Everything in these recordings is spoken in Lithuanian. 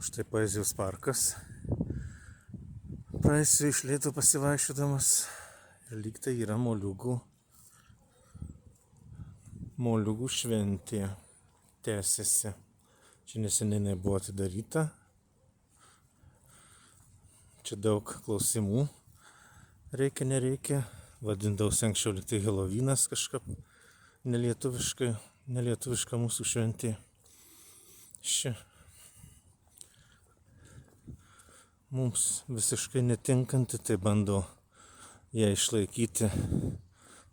Štai poezijos parkas. Praeisiu iš lėto pasivaikščiodamas ir lyg tai yra moliūgų šventė. Tęsiasi. Čia neseniai buvo atidaryta. Čia daug klausimų. Reikia, nereikia. Vadindausi anksčiau lyg tai Helovynas kažkaip nelietuviška mūsų šventė. Ši mums visiškai netinkanti, tai bando ją išlaikyti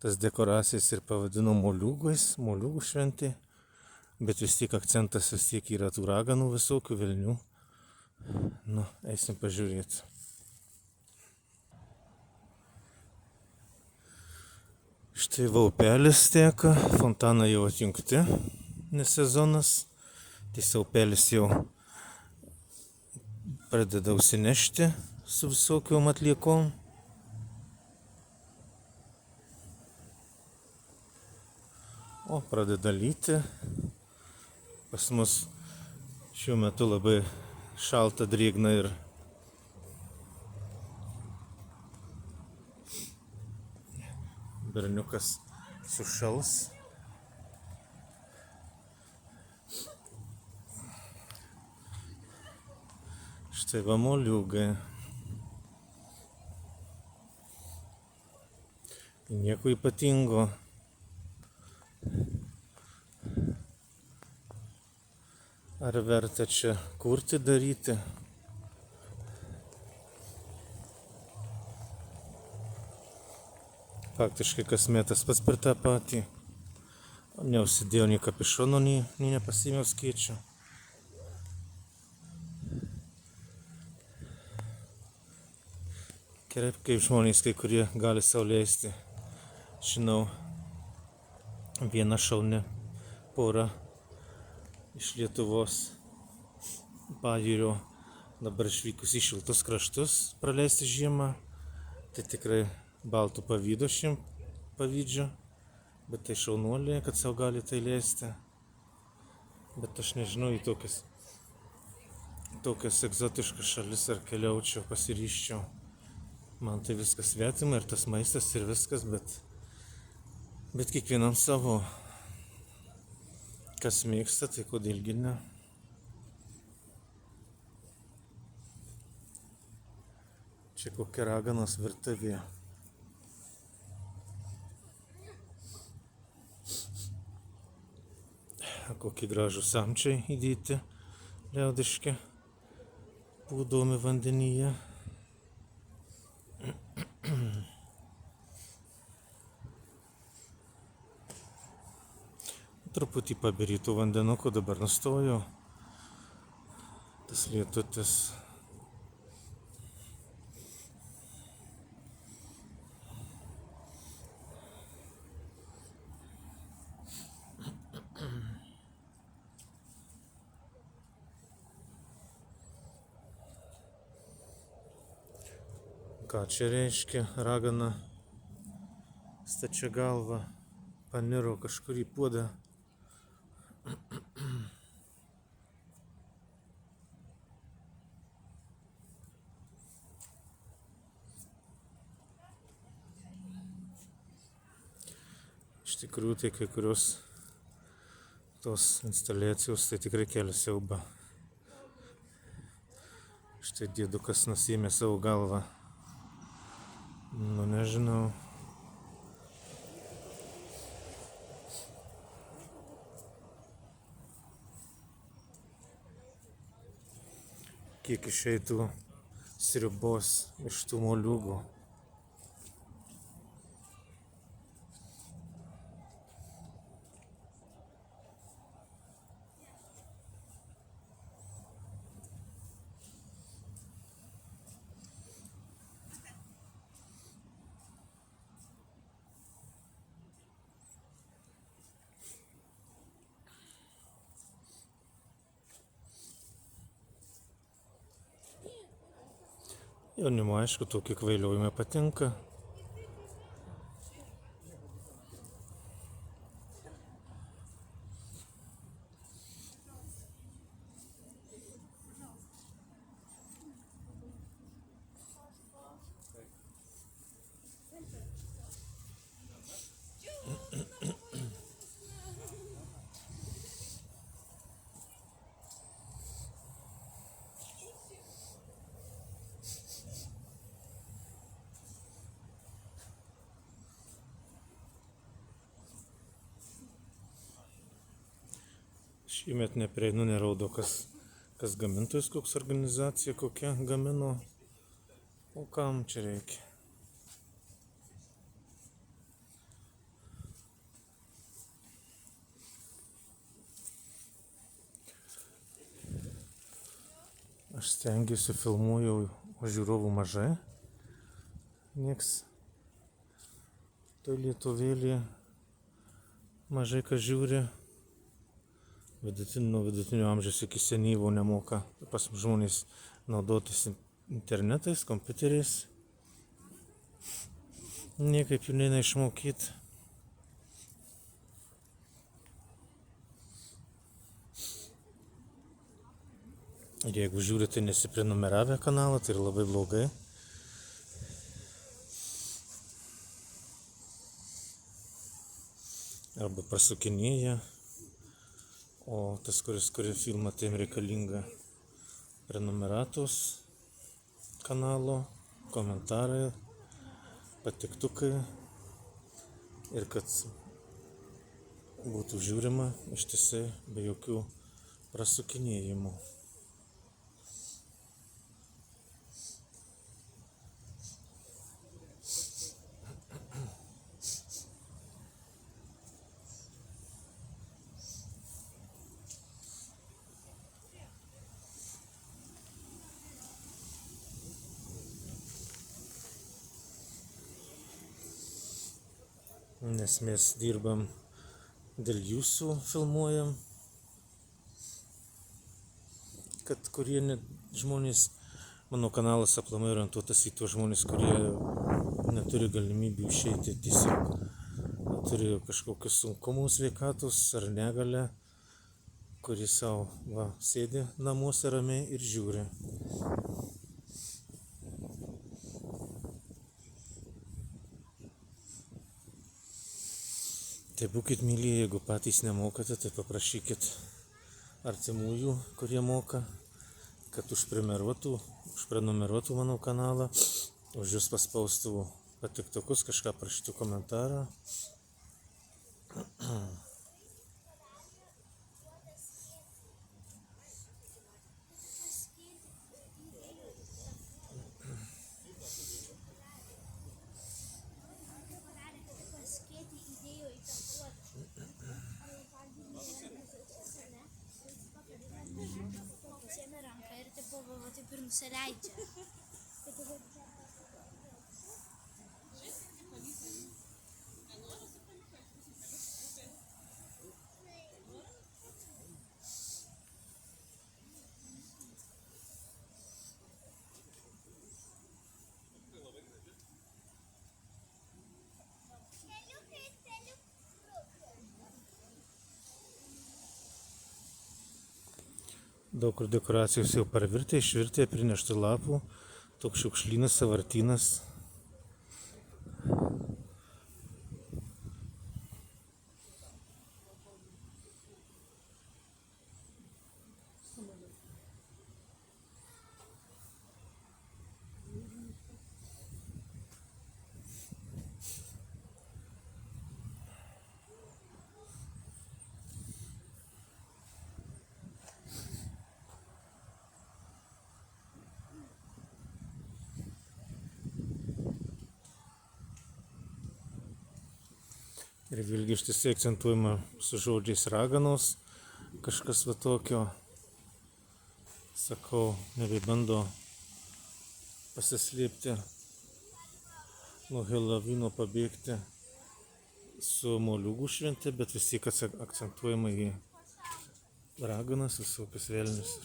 tas dekoracijas ir pavadino moliūgų šventė, bet vis tiek akcentas vis tiek yra tų raganų visokių velnių. Nu, eisim pažiūrėti. Štai va upelis teka, fontanai jau atjungti, nes sezonas, tiesiog upelis jau pradeda užsinešti su visokiom atliekom. O pradeda lyti. Pas mus šiuo metu labai šalta, drėgna ir berniukas sušals. Štai va moliūgai. Nieko ypatingo. Ar verta čia kurti, daryti? Faktiškai kasmet tas pats per tą patį. Neužsidėjau nei kapišono, nei nepasiėmiau skėčio. Gerai, kaip žmonės kai kurie gali sau leisti. Žinau, viena šauni pora iš Lietuvos pajūrio dabar išvykus į šiltus kraštus praleisti žiemą. Tai tikrai baltų pavydo šiem pavydžiu, bet tai šaunuolė, kad sau gali tai leisti. Bet aš nežinau, į tokias egzotiškas šalis ar keliaučiau, pasiryščiau. Man tai viskas svetima ir tas maistas ir viskas, bet kiekvienam savo. Kas mėgsta, tai kodėlgi ne. Čia kokia raganos virtuvė. Kokie gražūs samčiai įdėti, liaudiški, pūdomi vandenyje. Truputį pabirytų vandenukų, dabar nustojo tas lietutis. Ką čia reiškia? Ragana stačia galva paniro kažkur į puodą. Iš tikrųjų, tai kai kurios tos instaliacijos tai tikrai kelia siaubą. Štai dėdukas nusiėmė savo galvą. Nu, nežinau. Kiek išeitų sriubos iš tų moliūgų. Jaunimo, aišku, tokie kvailiojimai patinka. Šįmet neprieinu, neraudo, kas gamintojas, koks organizacija, kokia gamino, o kam čia reikia. Aš stengiuosi, filmuoju, o žiūrovų mažai. Nieks toj lietuvėlį mažai kas žiūri. Nuo vidutinio amžiaus iki senyvo nemoka pas žmonės naudotis internetais, kompiuteriais. Niekaip jų neina išmokyti. Ir jeigu žiūrite nesiprenumeravę kanalą, tai yra labai blogai. Arba prasukinėja. O tas, kuris kuria filmą, tai reikalinga prenumeratos kanalo, komentarai, patiktukai ir kad būtų žiūrima ištisai be jokių prasukinėjimų. Nes mes dirbam dėl jūsų, filmuojam, kad kurie žmonės, mano kanalas aplamai orientuotas į tuos žmonės, kurie neturi galimybių išeiti, tiesiog turi kažkokius sunkumus sveikatos ar negalę, kuris savo sėdi namuose ramiai ir žiūri. Tai būkit myli, jeigu patys nemokate, tai paprašykit artimųjų, kurie moka, kad užprenumeruotų mano kanalą, už jūs paspaustų patiktukus, kažką parašytų komentarą. Taip ir nusileidžia. Daug kur dekoracijos jau parvirtė, išvirtė, prinešta lapų, toks šiukšlynas, sąvartynas. Ir vėlgi ištisai akcentuojama su žodžiais raganos, kažkas va tokio, sakau, nebebando pasislėpti nuo Helovino, pabėgti su moliūgų švente, bet vis tiek akcentuojama į raganas, visokius velnius.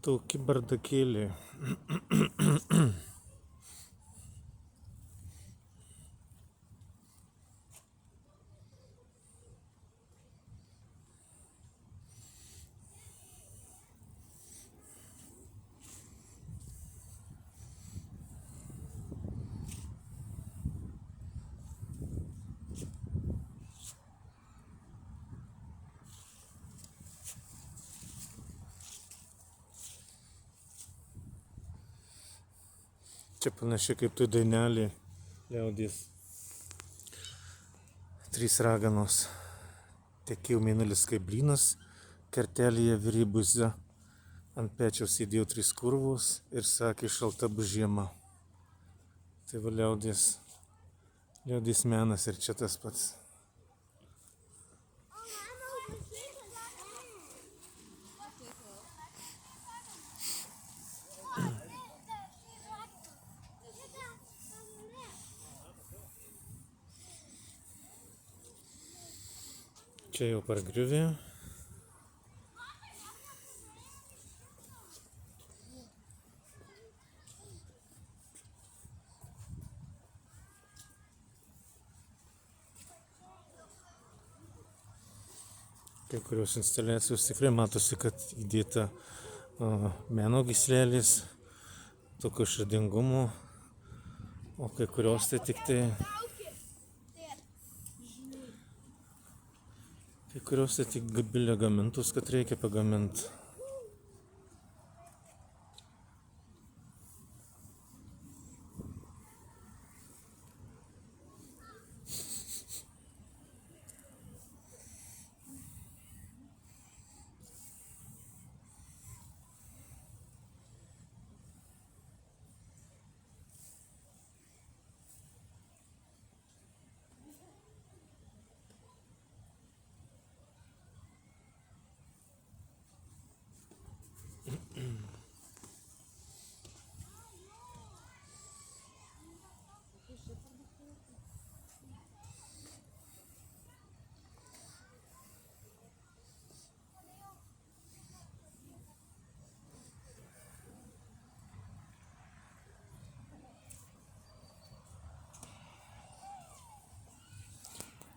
Tauki bardakėliai. Čia panašiai kaip tu dainelį liaudies. Trys raganos. Tekėjo mėnulis kaip blynas, kertelėje virybuze. Ant pečiaus sėdėjo 3 kurvos ir sakė, šalta bus žiema. Tai va liaudies menas ir čia tas pats. Čia jau pargriuvė. Kai kurios instaliacijos tikrai matosi, kad įdėta meno gyslelės, tokio išradingumo, o kai kurios tai tik tai gabilė gamintus, kad reikia pagaminti.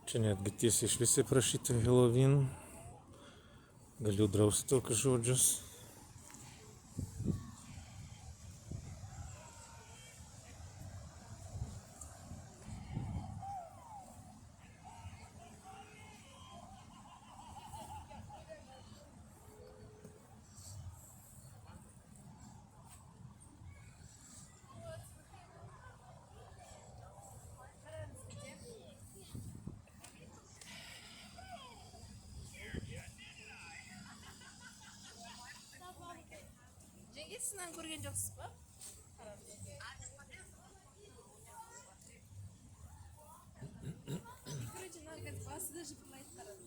Čia netgi tiesiai išvisi prašyti Halloween. Galiu drausti tokius žodžius. Senang kurgen jokes pa? Короче, надо как вас даже помыть тараз.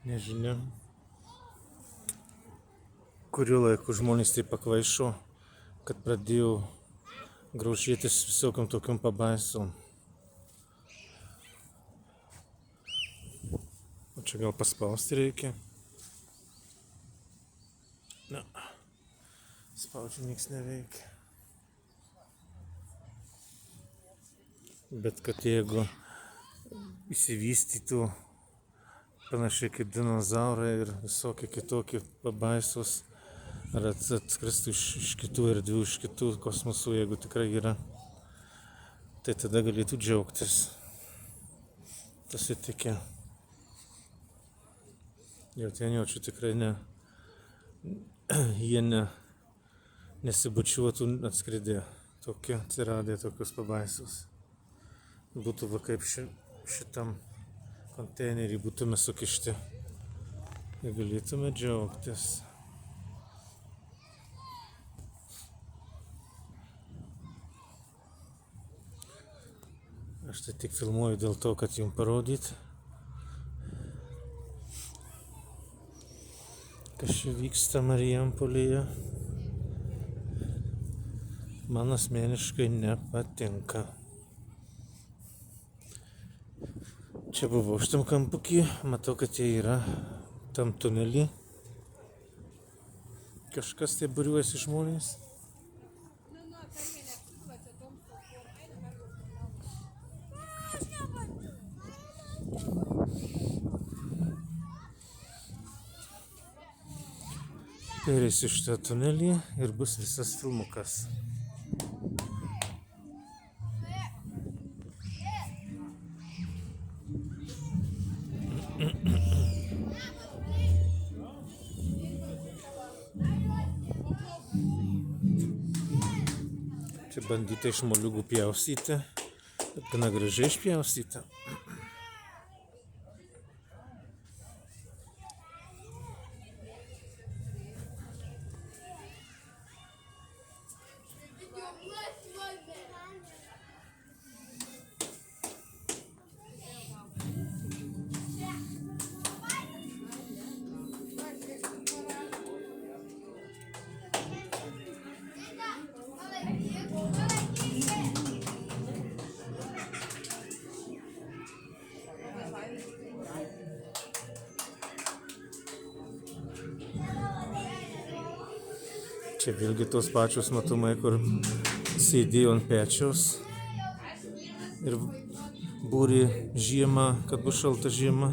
Nežinia, kuriuo laiku žmonės taip pakvaišo, kad pradėjo grožėtis visokiam tokiam pabaisom. O čia gal paspausti reikia? Ne, spaudžiu niks neveikia. Bet kad jeigu įsivystytų panašiai kaip dinozaurai ir visokie kitokie pabaisos, ar atskristų iš kitų erdvių, iš kitų kosmosų, jeigu tikrai yra, tai tada galėtų džiaugtis. Tas įtikė. Jau ten jaučiu tikrai jie nesibučiuotų atskridė. Tokie atsiradė tokios pabaisos. Būtų va kaip šitam konteinerį būtume sukišti ir galėtume džiaugtis. Aš tai tik filmuoju dėl to, kad jums parodyti, kas čia vyksta Marijampolėje. Man asmeniškai nepatinka. Čia buvau šitam kampukį, matau, kad jie yra tam tunelį. Kažkas tai būriuojasi žmonės. Pereisiu šitą tunelį ir bus visas filmukas. Čia bandyta iš moliūgų pjaustyti, bet gana gražiai išpjaustyta. Čia vėlgi tos pačios matomai, kur sėdėjo ant pečiaus ir būrė žiemą, kad bus šalta žiema.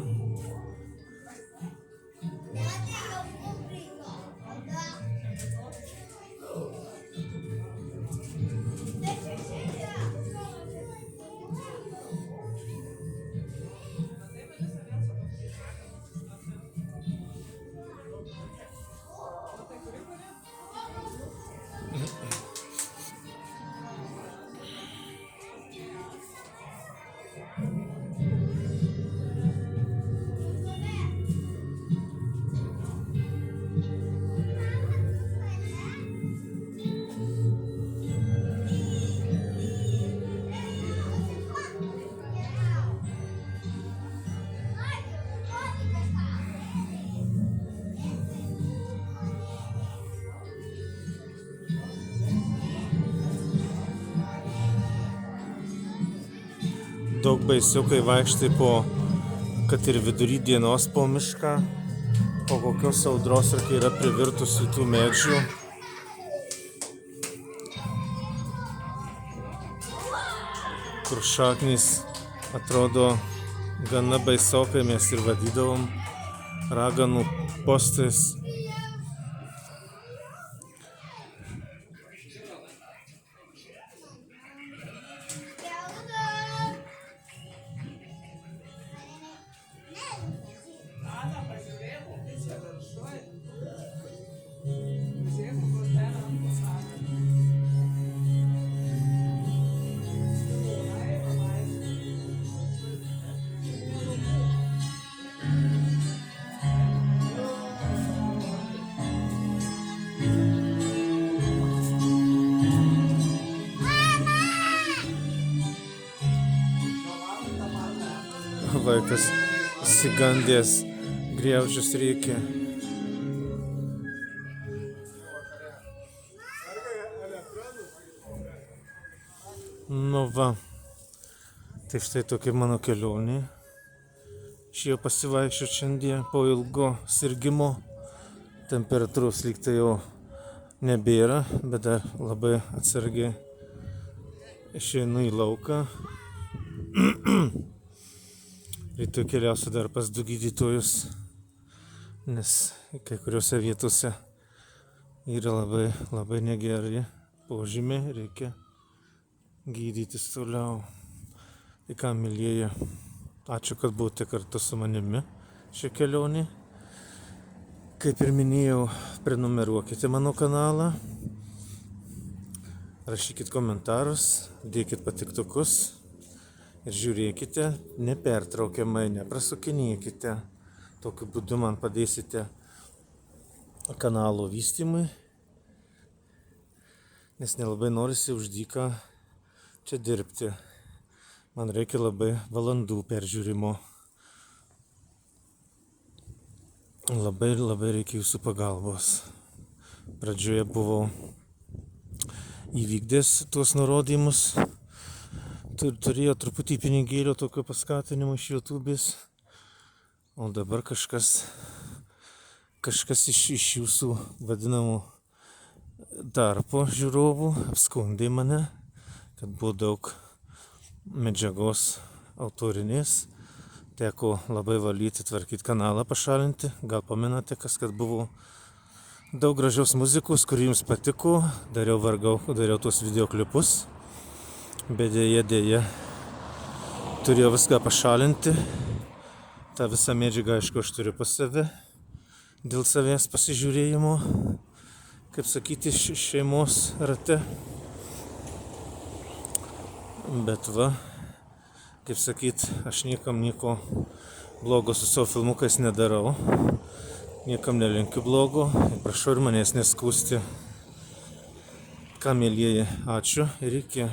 Daug baisiau, kai vaikštai kad ir vidury dienos po mišką, po kokios audros ir kai yra privirtusių tų medžių. Kur šaknys atrodo gana baisokai, mes ir vadydavom raganų postais. Vaikas įsigandęs Griaužės reikia. Nu va, tai štai tokia mano kelionė. Išėjau pasivaikščioti šiandien po ilgo sirgimo. Temperatūros lyg tai jau nebėra, bet dar labai atsargiai išeinu į lauką. Rytoj keliausiu dar pas 2 gydytojus, nes kai kuriuose vietose yra labai negeri požymiai, reikia gydytis toliau. Tai ką, mielieji, ačiū, kad buvote kartu su manimi šią kelionę. Kaip ir minėjau, prenumeruokite mano kanalą, rašykit komentarus, dėkit patiktukus ir žiūrėkite nepertraukiamai, neprasukinėkite. Tokiu būdu man padėsite kanalo vystymui, nes nelabai norisi už dyką čia dirbti. Man reikia labai valandų peržiūrimo. Labai reikia jūsų pagalbos. Pradžioje buvau įvykdęs tuos nurodymus. Turėjo truputį pinigėlio tokio paskatinimo iš YouTube'is. O dabar kažkas iš jūsų vadinamų tarpo žiūrovų apskundė mane, kad buvo daug medžiagos autorinės. Teko labai valyti, tvarkyti kanalą, pašalinti. Gal pamenate, kad buvo daug gražios muzikos, kuri jums patiko. Dariau tuos videoklipus. Bet dėja, turėjau viską pašalinti. Ta visa medžiaga, aišku, aš turiu pas save. Dėl savęs pasižiūrėjimo, kaip sakyti, šeimos rate. Bet va, kaip sakyt, aš niekam nieko blogo su savo filmukais nedarau. Niekam nelinkiu blogo. Ir prašau ir manęs neskųsti. Ką, mielieji, ačiū ir iki.